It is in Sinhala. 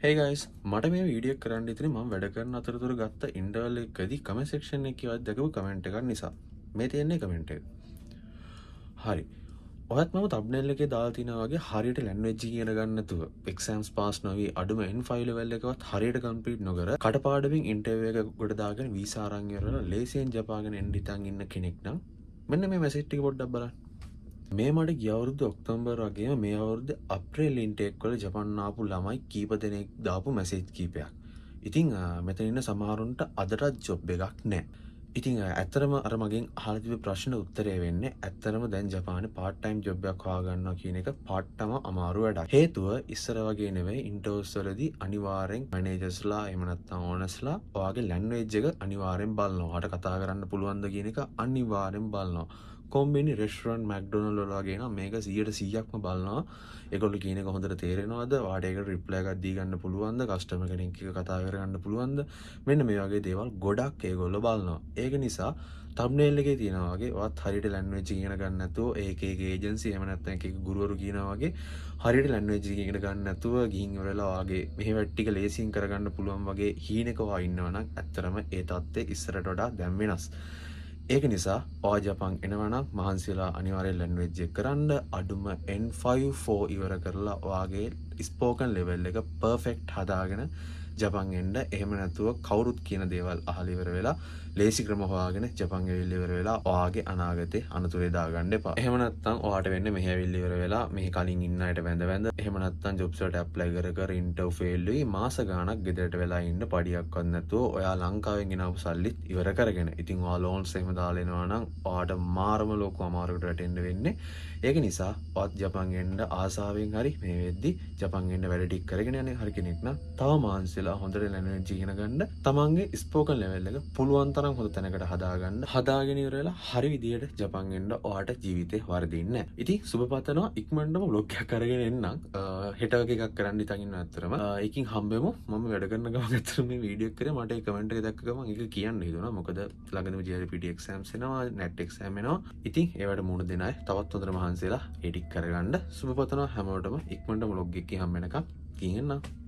Hey guys, මට මේ වීඩියෝ එක කරන්න ඉතින් මම වැඩ කරන අතරතුර ගත්ත ඉන්ටර්වල් එකකදී කමෙන්ට් සෙක්ෂන් එකේ කිව්වත් දැකපු කමෙන්ට් එකක් නිසා මේ තියෙන්නේ කමෙන්ට් එක. හරි. ඔයත් මම thumbnail එකේ දාලා තිනා වගේ හරියට ලැන්ග්වේජ් ඉගෙන ගන්න නැතුව exams pass නොවි අඩුම N5 level එකවත් හරියට complete නොකර කටපාඩමින් ඉන්ටර්වියු එක ගොඩ දාගෙන වීසා අරන් ඉවරලා ලේසියෙන් ජපාගෙන එන්න හිතන් ඉන්න කෙනෙක් නම් මෙන්න මේ මැසේජ් ටික පොඩ්ඩක් බලන්න. මේ මට ගිය අවුරුද්ද ඔක්තෝබර් වගේම මේ අවුරුද්ද අප්‍රේල් ඉන්ටේක් වල ජපාන් ආපු ළමයි කීප දෙනෙක් දාපු මැසේජ් කීපයක්. ඉතින් මෙතන ඉන්න සමහරුන්ට අදටත් ජොබ් එකක් නැහැ. ඉතින් ඇත්තටම අර මගෙන් අහලා තිබ්බ ප්‍රශ්න උත්තරය වෙන්නේ ඇත්තටම දැන් ජපානේ part time job එකක් හොයාගන්නවා කියන එක පාටම අමාරු වැඩක්. හේතුව ඉස්සර වගේ නෙවෙයි ඉන්ටර්ව්ස් වලදී අනිවාර්යෙන් මැනේජර්ස්ලා එහෙම නැත්නම් ඕනර්ස්ලා ඔයාගේ ලැන්ග්වේජ් එක අනිවාර්යෙන් බලනවා. ඔයාට කතා කරන්න පුළුවන්ද කියන එක අනිවාර්යෙන් බලනවා. කොම්බිනි රෙස්ටරන්ට් මැක්ඩොනල්ඩ් වල වගේ නම් මේක 100%ක්ම බලනවා. ඒගොල්ලෝ කියන එක හොඳට තේරෙනවද? වාට ඒකට රිප්ලයි එකක් දී ගන්න පුළුවන්ද? කස්ටමර් කෙනෙක් එක්ක කතා කරගන්න පුළුවන්ද? මෙන්න මේ වගේ දේවල් ගොඩක් ඒගොල්ලෝ බලනවා. ඒක නිසා thumbnail එකේ තියෙනවා වගේ ඔයත් හරියට ලැන්ග්වේජ් ඉගෙන ගන්න නැතුව ඒක ඒජන්සි එහෙම නැත්නම් එක ගුරුවරු කියනවා වගේ හරියට ලැන්ග්වේජ් ඉගෙන ගන්න නැතුව ගිහින් ඉවරලා වාගේ මෙහෙ වැඩ ටික ලේසියෙන් කරගන්න පුළුවන් වගේ හීනෙක වා ඉන්නවනම් ඇත්තටම ඒ தත්ත්වය ඉස්සරට වඩා දැන් වෙනස්. ඒක නිසා ඔයා ජපාන් එනවනම් මහන්සිලා අනිවාර්යෙන් ලැන්ග්වේජ් එක කරන්න අඩුම N5 ඉවර කරලා ඔයාගේ ස්පෝකන් ලෙවල් එක පර්ෆෙක්ට් හදාගෙන ජපාන් එන්න. එහෙම නැතුව කවුරුත් කියන දේවල් අහලා ඉවර වෙලා ලේසි ක්‍රම හොයාගෙන ජපාන් ඇවිල්ලා ඉවර වෙලා ඔයාගේ අනාගතේ අනතුරේ දාගන්න එපා. එහෙම නැත්නම් ඔයාට වෙන්නේ මෙහෙ ඇවිල්ලා ඉවර වෙලා මෙහි කලින් ඉන්න අයට වැඳ එහෙම නැත්නම් ජොබ්ස් වලට ඇප්ලයි කර ඉන්ටර්ව්යු ෆේල් වෙයි මාස ගාණක් ගෙදරට වෙලා ඉන්න පඩියක්වත් නැතුව ඔයා ලංකාවෙන් ගෙනාවු සල්ලිත් ඉවර කරගෙන. ඉතින් ඔයා ලෝන්ස් එහෙම දාලා එනවා නම් ඔයාට මාරම ලොකු අමාරුවකට වැටෙන්න වෙන්නේ. ඒක නිසා ඔයත් ජපාන් එන්න ආසාවෙන් හරි මේ වෙද්දි ජපාන් එන්න වැඩ ටික කරගෙන යන්නේ හරි කෙනෙක් නම් තව මාන්සිලා හොඳට ලැන්ග්වේජ් ඉගෙන ගන්න තමන්ගේ ස්පෝකන් ලෙවල් එක පුළුවන් තරම් හොඳ තැනකට හදාගන්න. හදාගෙන ඉවරලා හරි විදියට ජපාන් එන්න ඔයාට ජීවිතේ වර්ධින්නේ නැහැ. ඉතින් සුබ පතනවා ඉක්මනටම vlog එකක් අරගෙන එන්නම්. හෙට වගේ එකක් කරන්න ඉතින් ඉන්නවා ඇත්තටම. ඒකින් හම්බෙමු. මම වැඩ කරන ගමන් ඇත්තටම මේ වීඩියෝ එක කරේ මට ඒ කමෙන්ට් එක දැක්ක ගමන් ඒක කියන්න හිතුණා. මොකද ළඟදම JRPT exams එනවා, net exam එනවා. ඉතින් ඒවට මුහුණ දෙන අය තවත් හොඳට මහන්සිලා ඒ ටික කරගන්න. සුබ පතනවා හැමෝටම ඉක්මනටම vlog එකකින් හම්බ වෙනකම්. කියෙන්නම්.